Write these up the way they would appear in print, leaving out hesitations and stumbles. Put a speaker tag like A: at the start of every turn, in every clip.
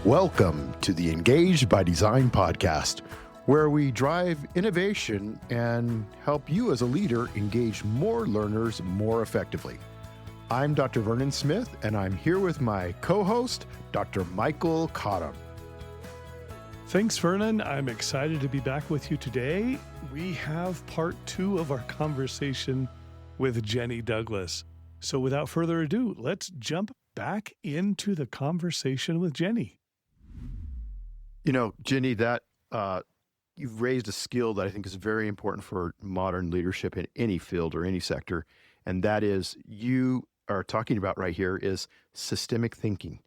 A: Welcome to the Engaged by Design podcast, where we drive innovation and help you as a leader engage more learners more effectively. I'm Dr. Vernon Smith, and I'm here with my co-host, Dr. Michael Cottom.
B: Thanks, Vernon. I'm excited to be back with you today. We have part 2 of our conversation with Jenny Douglas. So without further ado, let's jump back into the conversation with Jenny.
A: You know, Jenny, that you've raised a skill that I think is very important for modern leadership in any field or any sector, and that is you are talking about right here is systemic thinking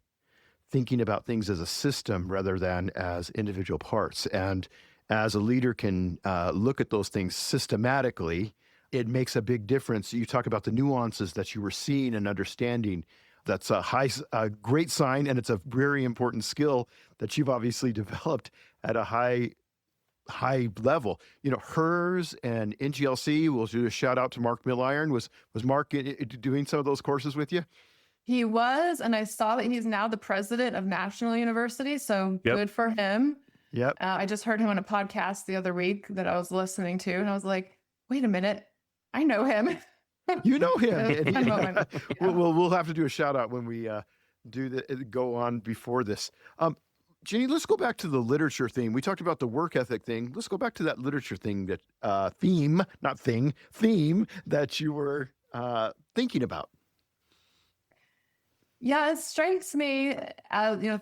A: about things as a system rather than as individual parts. And as a leader can look at those things systematically, it makes a big difference. You talk about the nuances that you were seeing and understanding. That's a great sign, and it's a very important skill that you've obviously developed at a high level. You know, HERS and NGLC, we'll do a shout out to Mark Milliron. Was Mark doing some of those courses with you?
C: He was, and I saw that he's now the president of National University, so Good for him.
A: Yep.
C: I just heard him on a podcast the other week that I was listening to, and I was like, wait a minute, I know him.
A: You know him.
C: Yeah.
A: We'll have to do a shout out when we go on before this. Jenny, let's go back to the literature thing. We talked about the work ethic thing. Let's go back to that literature thing that theme that you were thinking about.
C: Yeah, it strikes me,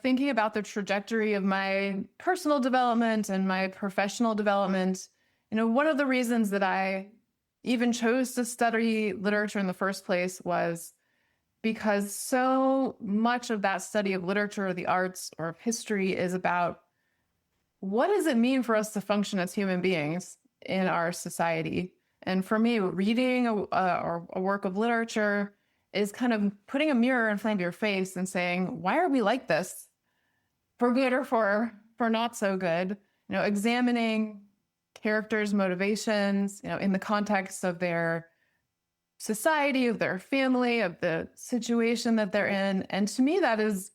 C: thinking about the trajectory of my personal development and my professional development. One of the reasons that I even chose to study literature in the first place was because so much of that study of literature or the arts or history is about what does it mean for us to function as human beings in our society. And for me, reading a work of literature is kind of putting a mirror in front of your face and saying, why are we like this? For good or for not so good? Examining characters' motivations, in the context of their society, of their family, of the situation that they're in. And to me, that is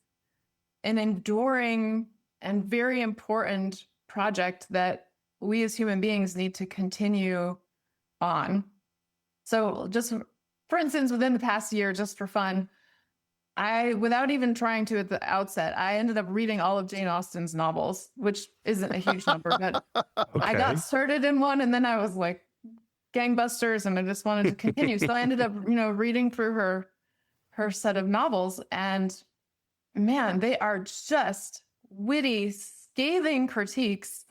C: an enduring and very important project that we as human beings need to continue on. So just for instance, within the past year, just for fun, without even trying to at the outset, I ended up reading all of Jane Austen's novels, which isn't a huge number, but
B: Okay.
C: I got started in one and then I was like gangbusters and I just wanted to continue. So I ended up, reading through her set of novels, and man, they are just witty, scathing critiques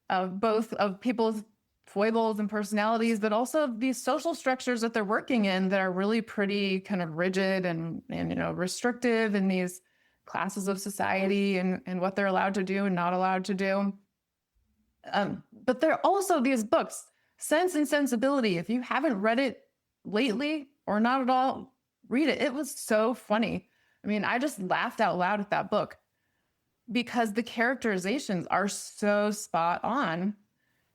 C: of both of people's foibles and personalities, but also these social structures that they're working in that are really pretty kind of rigid and restrictive in these classes of society and what they're allowed to do and not allowed to do. But there are also these books, Sense and Sensibility. If you haven't read it lately or not at all, read it. It was so funny. I mean, I just laughed out loud at that book because the characterizations are so spot on.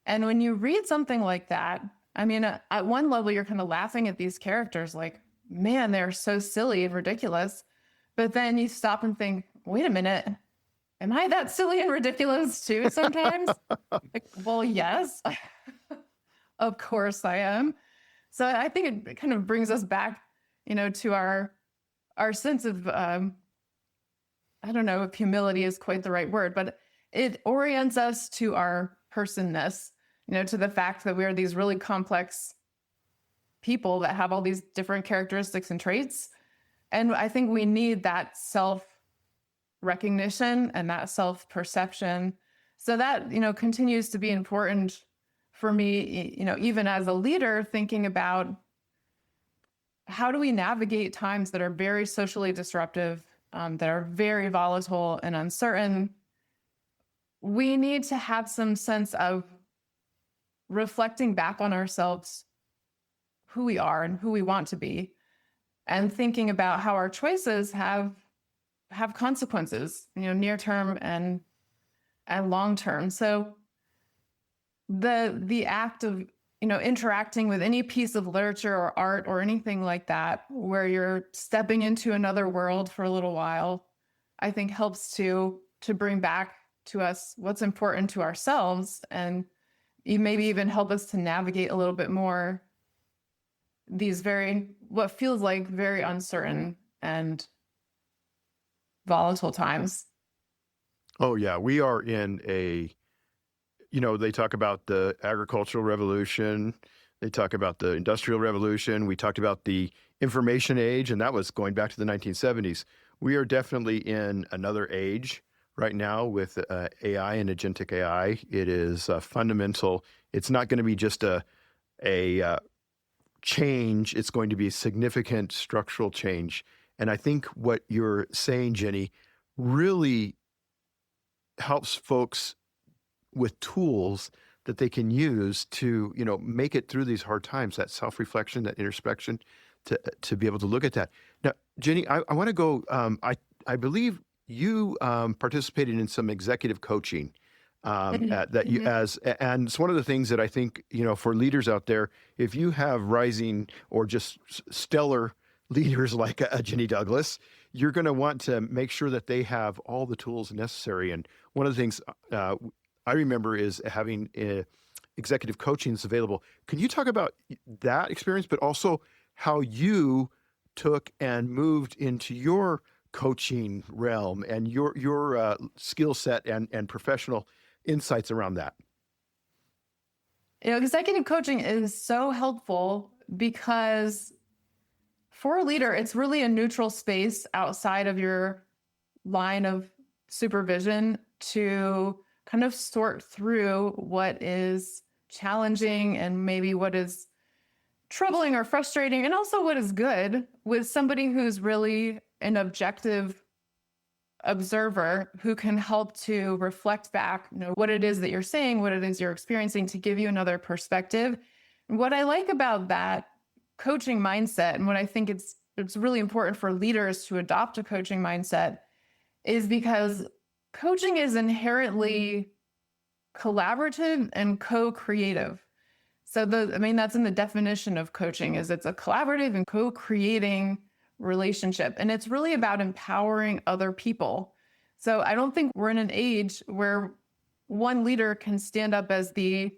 C: And when you read something like that, I mean, at one level, you're kind of laughing at these characters like, man, they're so silly and ridiculous. But then you stop and think, wait a minute, am I that silly and ridiculous too sometimes? Like, well, yes, of course I am. So I think it kind of brings us back, to our sense of, I don't know if humility is quite the right word, but it orients us to our personness, to the fact that we are these really complex people that have all these different characteristics and traits. And I think we need that self-recognition and that self-perception. So that, continues to be important for me, even as a leader, thinking about how do we navigate times that are very socially disruptive, that are very volatile and uncertain. We need to have some sense of reflecting back on ourselves, who we are and who we want to be, and thinking about how our choices have consequences, near term and long term. So the act of interacting with any piece of literature or art or anything like that, where you're stepping into another world for a little while, I think helps to to bring back to us what's important to ourselves, and maybe even help us to navigate a little bit more these what feels like very uncertain and volatile times.
A: Oh yeah, we are in they talk about the agricultural revolution, they talk about the industrial revolution, we talked about the information age, and that was going back to the 1970s. We are definitely in another age right now with AI and agentic AI. It is fundamental. It's not going to be just a change. It's going to be a significant structural change. And I think what you're saying, Jenny, really helps folks with tools that they can use to, make it through these hard times, that self-reflection, that introspection, to be able to look at that. Now, Jenny, I want to go, I believe you participated in some executive coaching and it's one of the things that I think, for leaders out there, if you have rising or just stellar leaders like Jenny Douglas, you're going to want to make sure that they have all the tools necessary. And one of the things I remember is having executive coaching that's available. Can you talk about that experience, but also how you took and moved into your coaching realm and your skill set and professional insights around that?
C: Executive coaching is so helpful because for a leader, it's really a neutral space outside of your line of supervision to kind of sort through what is challenging and maybe what is troubling or frustrating, and also what is good, with somebody who's really an objective observer who can help to reflect back, what it is that you're saying, what it is you're experiencing, to give you another perspective. And what I like about that coaching mindset, and what I think it's really important for leaders to adopt a coaching mindset, is because coaching is inherently collaborative and co-creative. So that's in the definition of coaching, is it's a collaborative and co-creating relationship. And it's really about empowering other people. So I don't think we're in an age where one leader can stand up as the,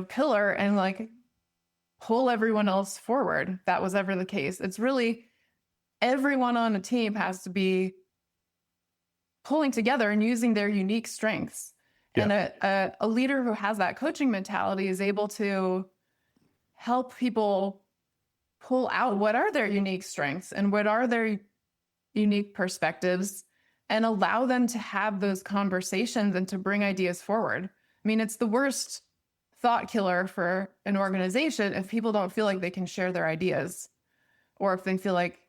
C: pillar and pull everyone else forward. If that was ever the case. It's really everyone on a team has to be pulling together and using their unique strengths. Yeah. And a leader who has that coaching mentality is able to help people pull out what are their unique strengths and what are their unique perspectives, and allow them to have those conversations and to bring ideas forward. I mean, it's the worst thought killer for an organization if people don't feel like they can share their ideas, or if they feel like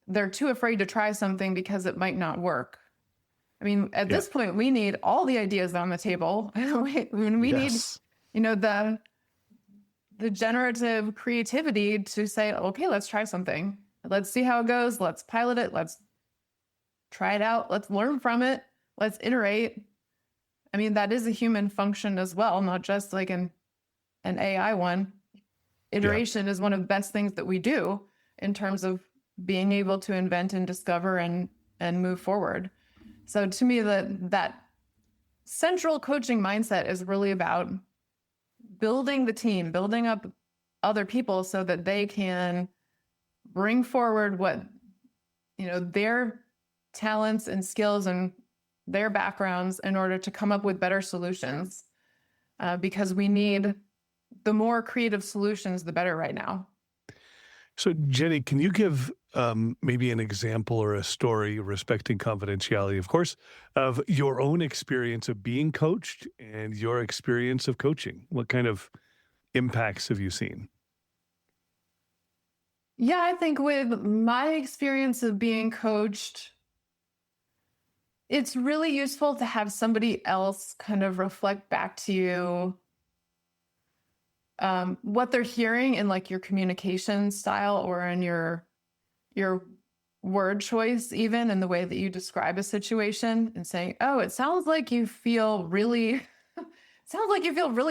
C: they're too afraid to try something because it might not work. I mean, at this point, we need all the ideas on the table. We need, the generative creativity to say, okay, let's try something. Let's see how it goes. Let's pilot it. Let's try it out. Let's learn from it. Let's iterate. I mean, that is a human function as well, not just like an AI one. Iteration is one of the best things that we do in terms of being able to invent and discover and move forward. So to me, that central coaching mindset is really about building the team, building up other people so that they can bring forward what, their talents and skills and their backgrounds in order to come up with better solutions. Because we need the more creative solutions, the better right now.
B: So Jenny, can you give maybe an example or a story, respecting confidentiality, of course, of your own experience of being coached and your experience of coaching? What kind of impacts have you seen?
C: Yeah, I think with my experience of being coached, it's really useful to have somebody else kind of reflect back to you what they're hearing in your communication style, or in your word choice, even in the way that you describe a situation, and saying, oh, it sounds like you feel really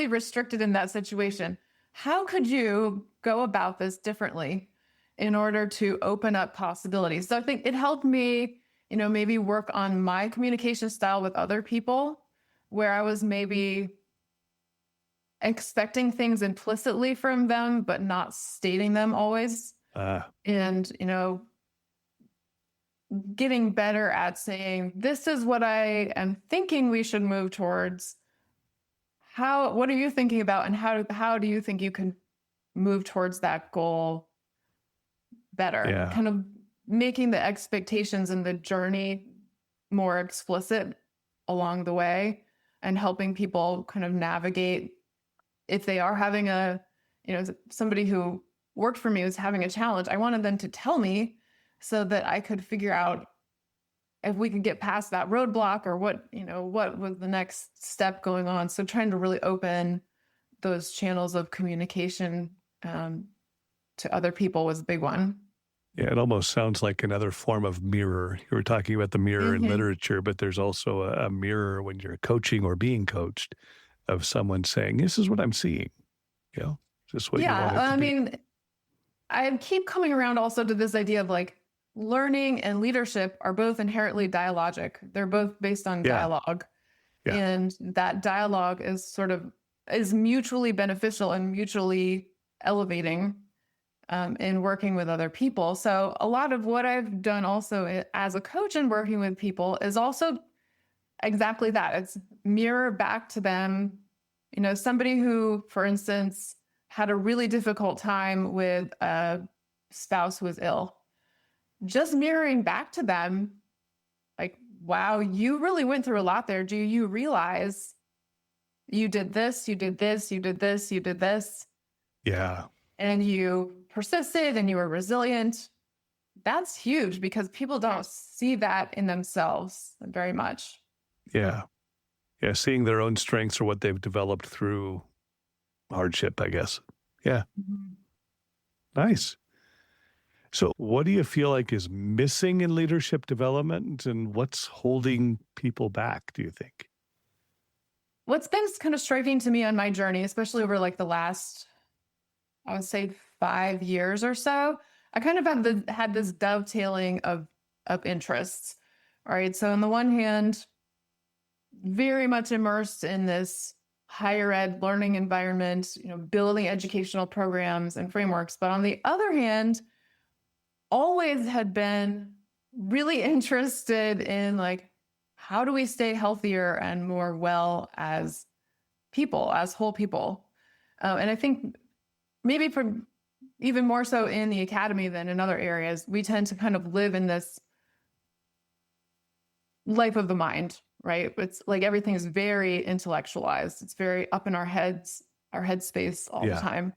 C: restricted in that situation. How could you go about this differently in order to open up possibilities? So I think it helped me maybe work on my communication style with other people, where I was maybe expecting things implicitly from them, but not stating them always. And, getting better at saying, this is what I am thinking we should move towards. What are you thinking about? And how do you think you can move towards that goal better?
B: Yeah.
C: Kind of making the expectations and the journey more explicit along the way, and helping people kind of navigate if they are having somebody who worked for me was having a challenge. I wanted them to tell me so that I could figure out if we could get past that roadblock, or what was the next step going on. So trying to really open those channels of communication to other people was a big one.
B: Yeah, it almost sounds like another form of mirror. You were talking about the mirror in literature, but there's also a mirror when you're coaching or being coached, of someone saying, this is what I'm seeing. Is this what you want it to be?
C: Mean, I keep coming around also to this idea of like learning and leadership are both inherently dialogic. They're both based on dialogue.
B: Yeah.
C: And that dialogue is mutually beneficial and mutually elevating in working with other people. So a lot of what I've done also as a coach and working with people is also exactly that. It's mirror back to them. Somebody who, for instance, had a really difficult time with a spouse who was ill, just mirroring back to them, like, wow, you really went through a lot there. Do you realize you did this, you did this, you did this, you did this?
B: Yeah.
C: And you persisted and you were resilient. That's huge, because people don't see that in themselves very much.
B: Yeah. Yeah. Seeing their own strengths or what they've developed through hardship, I guess. Yeah.
C: Mm-hmm.
B: Nice. So what do you feel like is missing in leadership development, and what's holding people back, do you think?
C: What's been kind of striking to me on my journey, especially over like the last, I would say 5 years or so, I kind of had this dovetailing of interests. All right. So on the one hand, very much immersed in this higher ed learning environment, building educational programs and frameworks. But on the other hand, always had been really interested in like, how do we stay healthier and more well as people, as whole people? And I think maybe even more so in the academy than in other areas, we tend to kind of live in this life of the mind, right? It's like everything is very intellectualized. It's very up in our heads, our headspace all the time.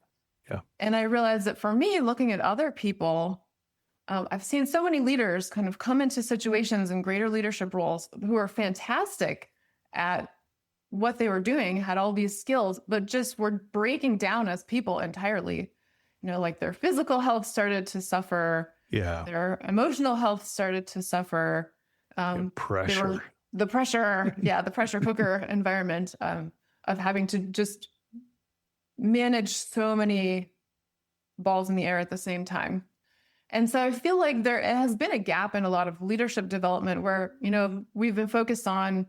B: Yeah.
C: And I realized that for me, looking at other people, I've seen so many leaders kind of come into situations in greater leadership roles who are fantastic at what they were doing, had all these skills, but just were breaking down as people entirely. Like their physical health started to suffer.
B: Yeah.
C: Their emotional health started to suffer.
B: Pressure.
C: The pressure, the pressure cooker environment of having to just manage so many balls in the air at the same time. And so I feel like there has been a gap in a lot of leadership development where, we've been focused on,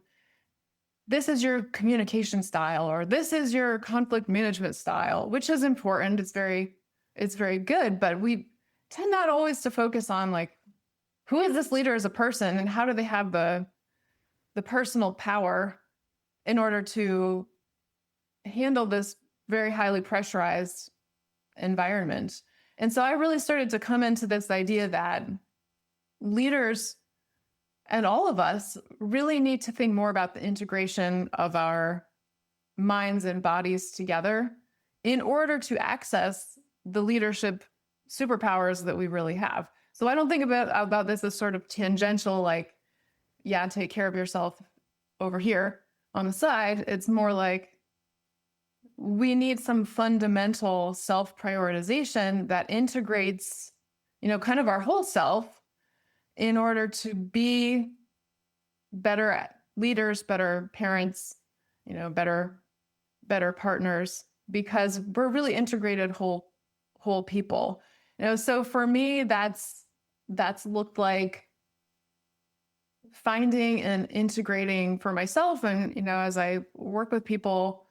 C: this is your communication style, or this is your conflict management style, which is important. It's very good, but we tend not always to focus on like, who is this leader as a person, and how do they have the personal power in order to handle this very highly pressurized environment. And so I really started to come into this idea that leaders and all of us really need to think more about the integration of our minds and bodies together in order to access the leadership superpowers that we really have. So I don't think about this as sort of tangential, like, take care of yourself over here on the side. It's more like we need some fundamental self-prioritization that integrates, kind of our whole self in order to be better leaders, better parents, better partners, because we're really integrated whole people. So for me, that's looked like finding and integrating for myself and, as I work with people,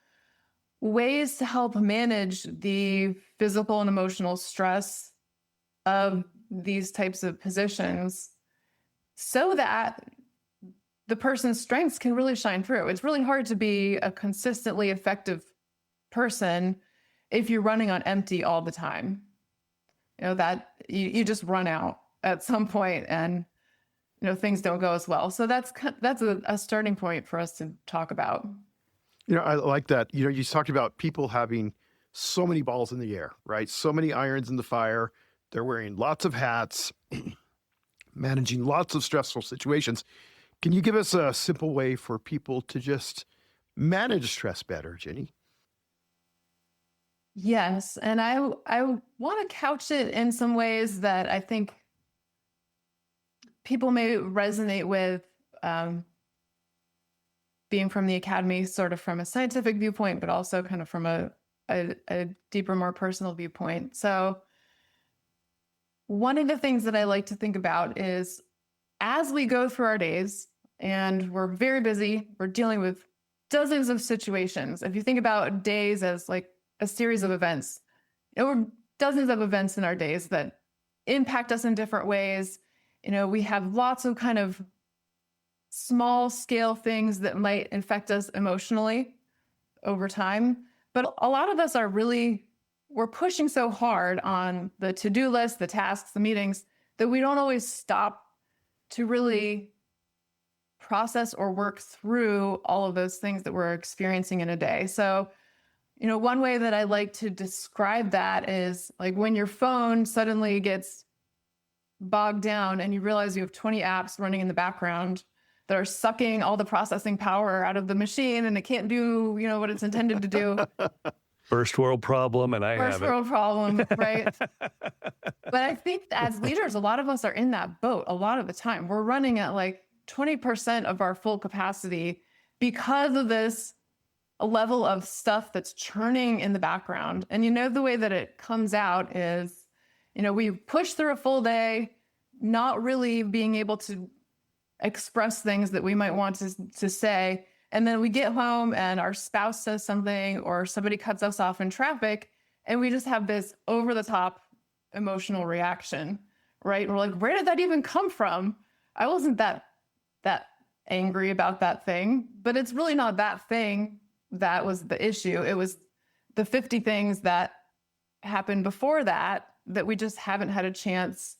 C: ways to help manage the physical and emotional stress of these types of positions so that the person's strengths can really shine through. It's really hard to be a consistently effective person if you're running on empty all the time. That you just run out at some point and, things don't go as well. So that's a starting point for us to talk about.
A: I like that. You talked about people having so many balls in the air, right? So many irons in the fire. They're wearing lots of hats, managing lots of stressful situations. Can you give us a simple way for people to just manage stress better, Jenny?
C: Yes. And I want to couch it in some ways that I think people may resonate with, being from the academy, sort of from a scientific viewpoint, but also kind of from a deeper, more personal viewpoint. So one of the things that I like to think about is as we go through our days and we're very busy, we're dealing with dozens of situations. If you think about days as like a series of events, there were dozens of events in our days that impact us in different ways. We have lots of kind of small scale things that might affect us emotionally over time. But a lot of us we're pushing so hard on the to-do list, the tasks, the meetings, that we don't always stop to really process or work through all of those things that we're experiencing in a day. So, one way that I like to describe that is like when your phone suddenly gets bogged down and you realize you have 20 apps running in the background that are sucking all the processing power out of the machine and it can't do, what it's intended to do.
B: First world problem, and I have it.
C: First world problem, right? But I think as leaders, a lot of us are in that boat a lot of the time. We're running at like 20% of our full capacity because of this level of stuff that's churning in the background. And the way that it comes out is, we push through a full day, not really being able to express things that we might want to say. And then we get home and our spouse says something or somebody cuts us off in traffic and we just have this over the top emotional reaction, right? We're like, where did that even come from? I wasn't that angry about that thing, but it's really not that thing that was the issue. It was the 50 things that happened before that we just haven't had a chance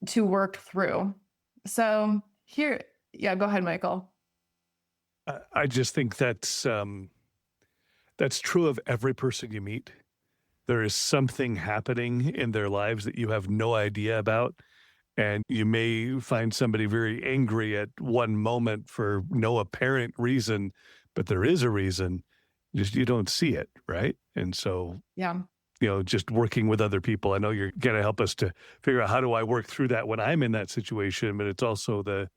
C: to work through. So go ahead, Michael.
B: I just think that's true of every person you meet. There is something happening in their lives that you have no idea about. And you may find somebody very angry at one moment for no apparent reason, but there is a reason. Just you don't see it, right? And so,
C: yeah,
B: just working with other people. I know you're going to help us to figure out how do I work through that when I'm in that situation, but it's also the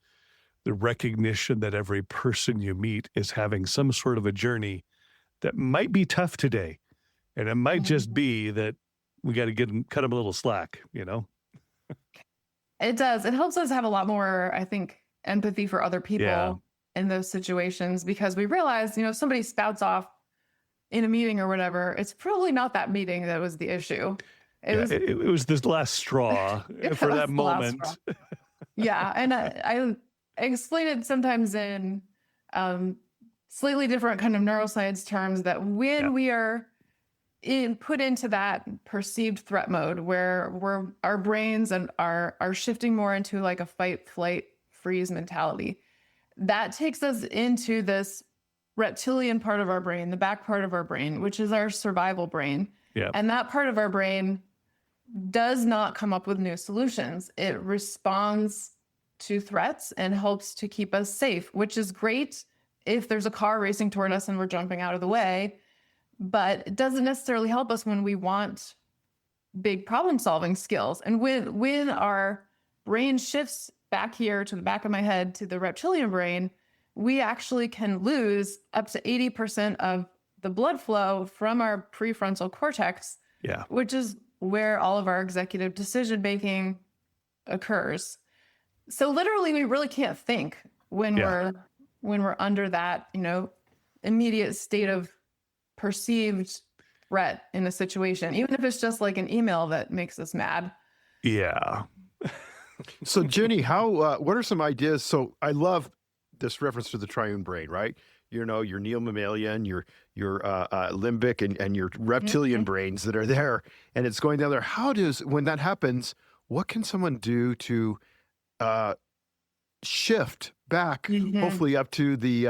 B: recognition that every person you meet is having some sort of a journey that might be tough today. And it might just be that we got to cut them a little slack,
C: It does. It helps us have a lot more, I think, empathy for other people in those situations because we realize, if somebody spouts off in a meeting or whatever, it's probably not that meeting that was the issue.
B: It was this last straw for that moment.
C: Yeah. And I explain it sometimes in slightly different kind of neuroscience terms that when we are put into that perceived threat mode where our brains are shifting more into like a fight, flight, freeze mentality, that takes us into this reptilian part of our brain, the back part of our brain, which is our survival brain.
B: Yeah.
C: And that part of our brain does not come up with new solutions. It responds to threats and helps to keep us safe, which is great if there's a car racing toward us and we're jumping out of the way, but it doesn't necessarily help us when we want big problem solving skills. And when our brain shifts back here to the back of my head to the reptilian brain, we actually can lose up to 80% of the blood flow from our prefrontal cortex, which is where all of our executive decision making occurs. So literally we really can't think when
B: Yeah.
C: we're under that, immediate state of perceived threat in a situation, even if it's just like an email that makes us mad.
B: Yeah.
A: So, Jenny, what are some ideas? So, I love this reference to the triune brain, right? Your neomammalian, your limbic, and your reptilian
C: Mhm.
A: brains that are there, and it's going down there. When that happens, what can someone do to uh, shift back,
C: Mhm.
A: hopefully up to the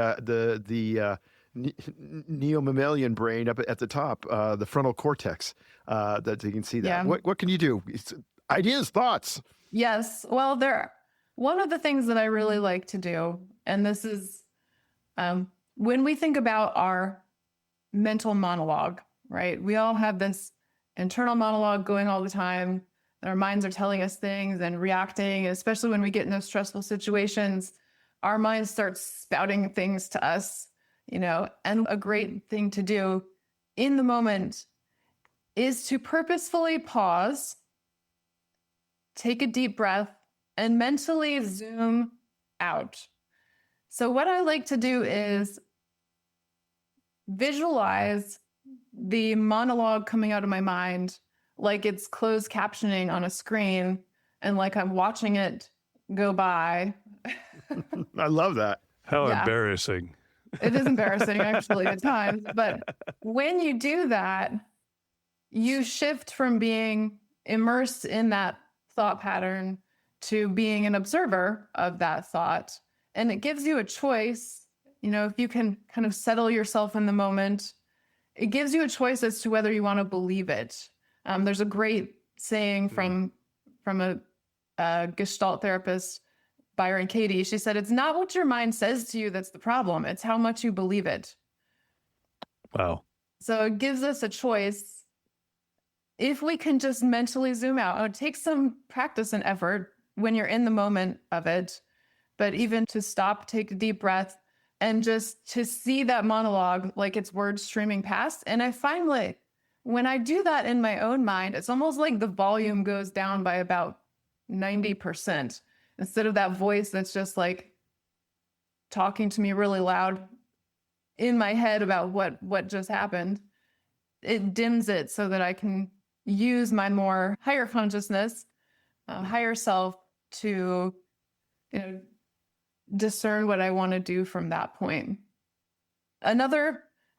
A: neomammalian brain up at the top, the frontal cortex, that you can see that.
C: Yeah.
A: What can you do? Ideas, thoughts.
C: Yes. Well, one of the things that I really like to do, and this is when we think about our mental monologue, right? We all have this internal monologue going all the time. Our minds are telling us things and reacting, especially when we get in those stressful situations. Our minds start spouting things to us, and a great thing to do in the moment is to purposefully pause, take a deep breath, and mentally zoom out. So, what I like to do is visualize the monologue coming out of my mind like it's closed captioning on a screen and like I'm watching it go by.
A: I love that.
B: How
C: Yeah.
B: embarrassing.
C: It is embarrassing actually at times, but when you do that, you shift from being immersed in that thought pattern to being an observer of that thought. And it gives you a choice, if you can kind of settle yourself in the moment, it gives you a choice as to whether you want to believe it. There's a great saying from a Gestalt therapist, Byron Katie. She said, "It's not what your mind says to you that's the problem. It's how much you believe it."
B: Wow.
C: So it gives us a choice. If we can just mentally zoom out, it takes some practice and effort when you're in the moment of it, but even to stop, take a deep breath, and just to see that monologue like it's words streaming past. And I find like when I do that in my own mind, it's almost like the volume goes down by about 90% instead of that voice that's just like talking to me really loud in my head about what just happened. It dims it so that I can use my more higher consciousness, higher self to, discern what I want to do from that point. I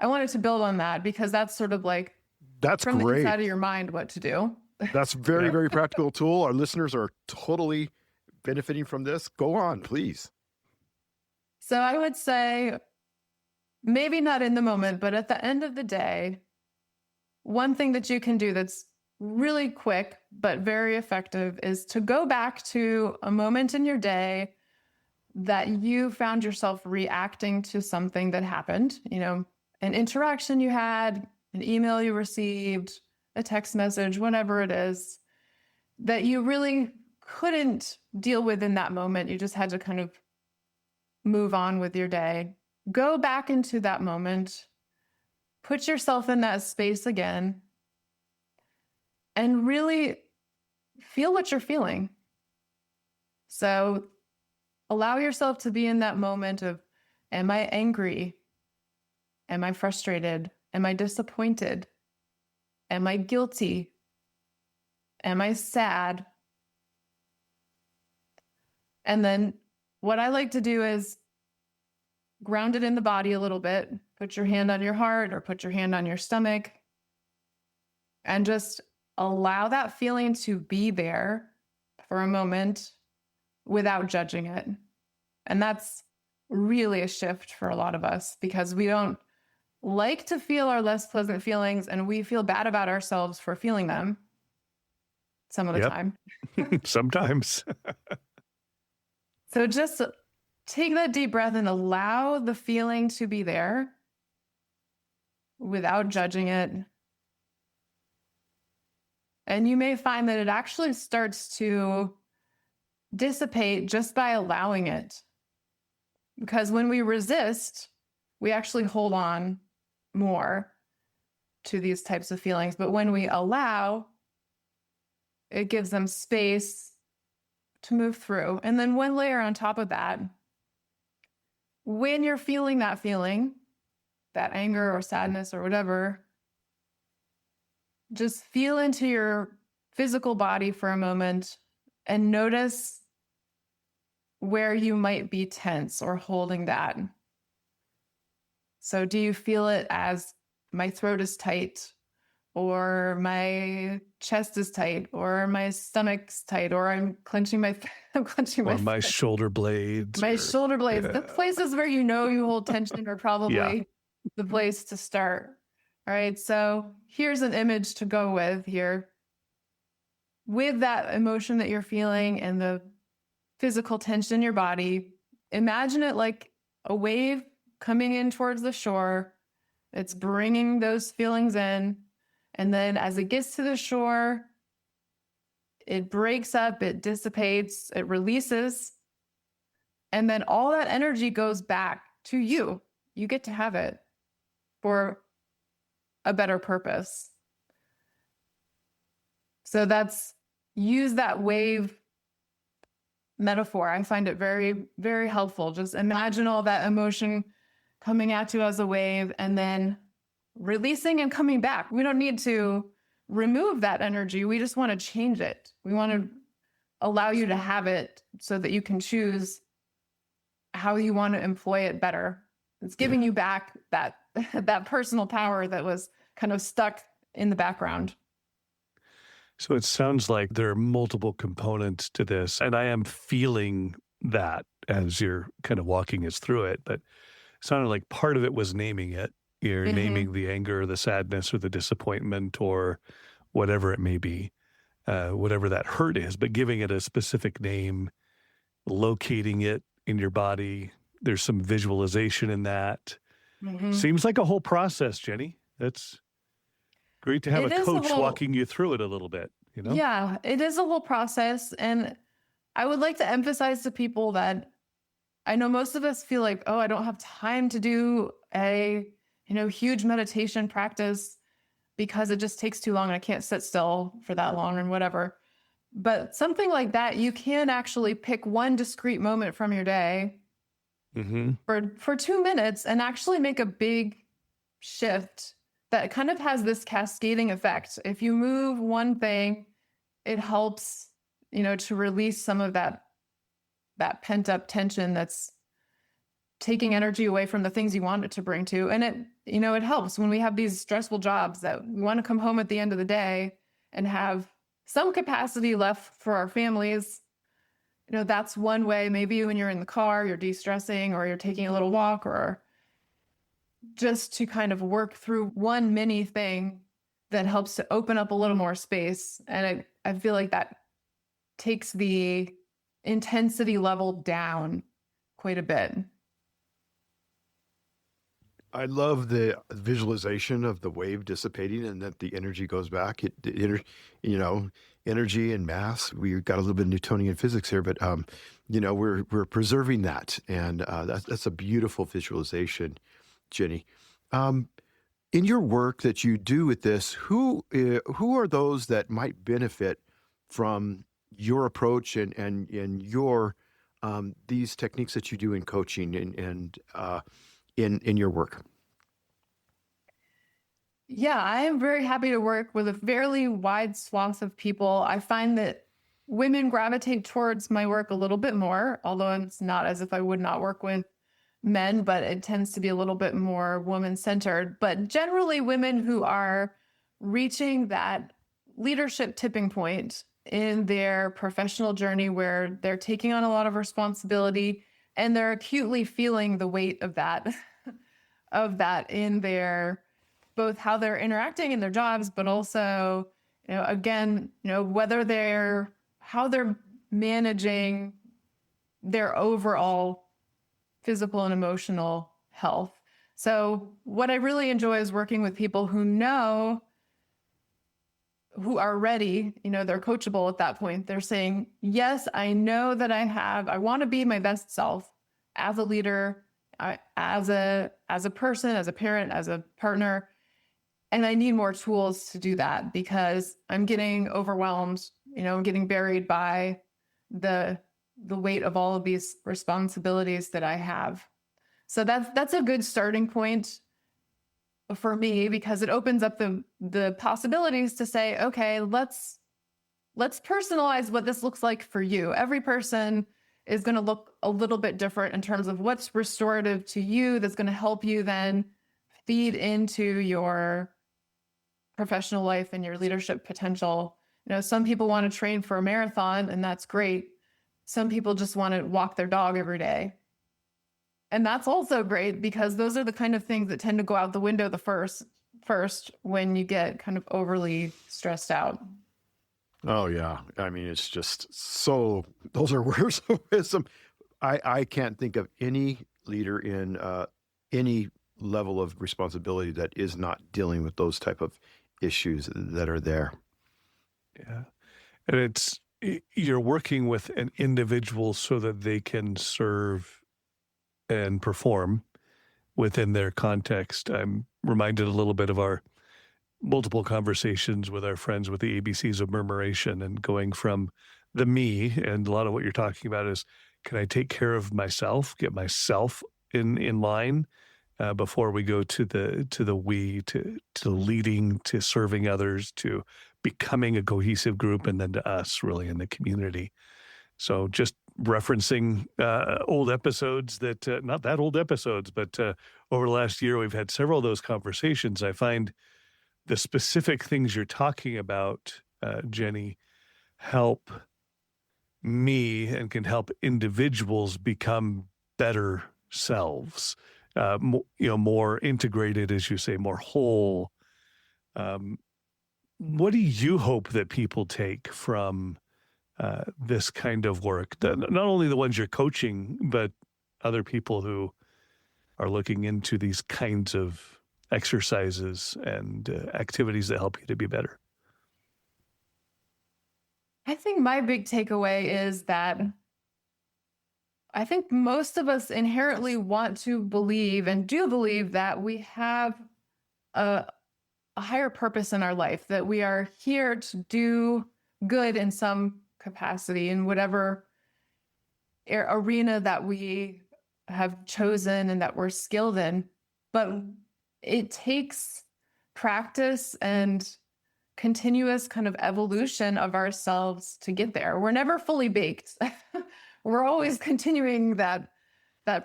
C: wanted to build on that because that's sort of like
A: That's
C: from the
A: great.
C: inside of your mind what to do.
A: That's very,
B: Yeah.
A: very practical tool. Our listeners are totally benefiting from this. Go on, please.
C: So I would say maybe not in the moment, but at the end of the day, one thing that you can do that's really quick but very effective is to go back to a moment in your day that you found yourself reacting to something that happened, an interaction you had, an email you received, a text message, whatever it is, that you really couldn't deal with in that moment. You just had to kind of move on with your day. Go back into that moment, put yourself in that space again, and really feel what you're feeling. So allow yourself to be in that moment of, am I angry? Am I frustrated? Am I disappointed? Am I guilty? Am I sad? And then what I like to do is ground it in the body a little bit. Put your hand on your heart or put your hand on your stomach and just allow that feeling to be there for a moment without judging it. And that's really a shift for a lot of us because we don't like to feel our less pleasant feelings and we feel bad about ourselves for feeling them some of the
B: Yep.
C: time.
B: Sometimes.
C: So just take that deep breath and allow the feeling to be there without judging it. And you may find that it actually starts to dissipate just by allowing it. Because when we resist, we actually hold on more to these types of feelings. But when we allow, it gives them space to move through. And then one layer on top of that, when you're feeling, that anger or sadness or whatever, just feel into your physical body for a moment and notice where you might be tense or holding that. So do you feel it as my throat is tight, or my chest is tight, or my stomach's tight, or I'm clenching my
B: or my shoulder blades.
C: Shoulder blades. The places where you know you hold tension are probably the place to start. All right. So here's an image to go with here. With that emotion that you're feeling and the physical tension in your body, imagine it like a wave coming in towards the shore. It's bringing those feelings in. And then as it gets to the shore, it breaks up, it dissipates, it releases. And then all that energy goes back to you. You get to have it for a better purpose. So use that wave metaphor. I find it very, very helpful. Just imagine all that emotion coming at you as a wave and then releasing and coming back. We don't need to remove that energy. We just want to change it. We want to allow you to have it so that you can choose how you want to employ it better. It's giving you back that personal power that was kind of stuck in the background.
B: So it sounds like there are multiple components to this, and I am feeling that as you're kind of walking us through it, but it sounded like part of it was naming it. You're naming the anger, the sadness, or the disappointment, or whatever it may be, whatever that hurt is, but giving it a specific name, locating it in your body. There's some visualization in that. Seems like a whole process, Jenny. That's great to have a coach walking you through it a little bit, you know?
C: Yeah, it is a whole process. And I would like to emphasize to people that I know most of us feel like, oh, I don't have time to do a huge meditation practice because it just takes too long and I can't sit still for that long and whatever. But something like that, you can actually pick one discrete moment from your day for 2 minutes and actually make a big shift that kind of has this cascading effect. If you move one thing, it helps, to release some of that pent up tension that's taking energy away from the things you want it to bring to. And it helps when we have these stressful jobs that we want to come home at the end of the day and have some capacity left for our families. That's one way. Maybe when you're in the car, you're de-stressing, or you're taking a little walk, or just to kind of work through one mini thing that helps to open up a little more space. And I feel like that takes the intensity level down quite a bit.
A: I love the visualization of the wave dissipating and that the energy goes back. Energy and mass. We got a little bit of Newtonian physics here, but we're preserving that, and that's a beautiful visualization, Jenny. In your work that you do with this, who are those that might benefit from your approach and your these techniques that you do in coaching and in your work?
C: Yeah, I am very happy to work with a fairly wide swath of people. I find that women gravitate towards my work a little bit more, although it's not as if I would not work with men, but it tends to be a little bit more woman-centered. But generally, women who are reaching that leadership tipping point in their professional journey where they're taking on a lot of responsibility and they're acutely feeling the weight of that, in their both how they're interacting in their jobs, but also, whether how they're managing their overall physical and emotional health. So what I really enjoy is working with people who are ready, they're coachable at that point. They're saying, yes, I know that I want to be my best self as a leader, as a person, as a parent, as a partner. And I need more tools to do that because I'm getting overwhelmed, I'm getting buried by the weight of all of these responsibilities that I have. So that's a good starting point for me, because it opens up the possibilities to say, okay, let's personalize what this looks like for you. Every person is going to look a little bit different in terms of what's restorative to you, that's going to help you then feed into your professional life and your leadership potential. Some people want to train for a marathon, and that's great. Some people just want to walk their dog every day. And that's also great, because those are the kind of things that tend to go out the window the first when you get kind of overly stressed out.
A: Oh, yeah. I mean, it's just so, those are words of wisdom. I can't think of any leader in any level of responsibility that is not dealing with those type of issues that are there.
B: Yeah. And you're working with an individual so that they can serve and perform within their context. I'm reminded a little bit of our multiple conversations with our friends with the ABCs of Murmuration, and going from the me, and a lot of what you're talking about is, can I take care of myself, get myself in line before we go to the we, to leading, to serving others, to becoming a cohesive group, and then to us really in the community. So just referencing old episodes that, not that old episodes, but over the last year, we've had several of those conversations. I find the specific things you're talking about, Jenny, help me and can help individuals become better selves, more integrated, as you say, more whole. What do you hope that people take from this kind of work? Not only the ones you're coaching, but other people who are looking into these kinds of exercises and activities that help you to be better.
C: I think my big takeaway is that I think most of us inherently want to believe and do believe that we have a higher purpose in our life, that we are here to do good in some capacity in whatever arena that we have chosen and that we're skilled in. But it takes practice and continuous kind of evolution of ourselves to get there. We're never fully baked. We're always continuing that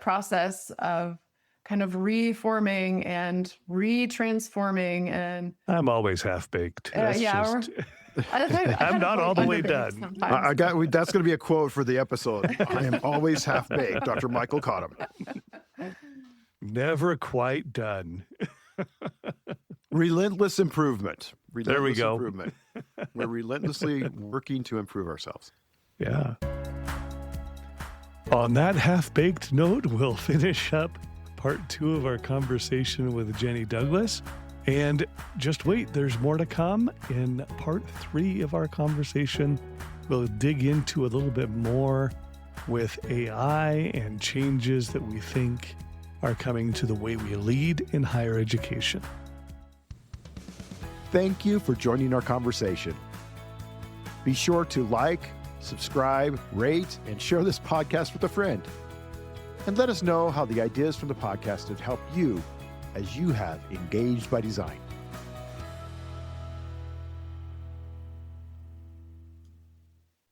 C: process of kind of reforming and retransforming. And
B: I'm always half-baked.
C: I'm
B: not all the way done.
A: That's going to be a quote for the episode. I am always half-baked, Dr. Michael Cottom.
B: Never quite done.
A: Relentless improvement.
B: There we go.
A: Improvement. We're relentlessly working to improve ourselves.
B: Yeah. On that half-baked note, we'll finish up part 2 of our conversation with Jenny Douglas. And just wait, there's more to come. In part 3 of our conversation, we'll dig into a little bit more with AI and changes that we think are coming to the way we lead in higher education.
A: Thank you for joining our conversation. Be sure to like, subscribe, rate, and share this podcast with a friend. And let us know how the ideas from the podcast have helped you as you have engaged by design.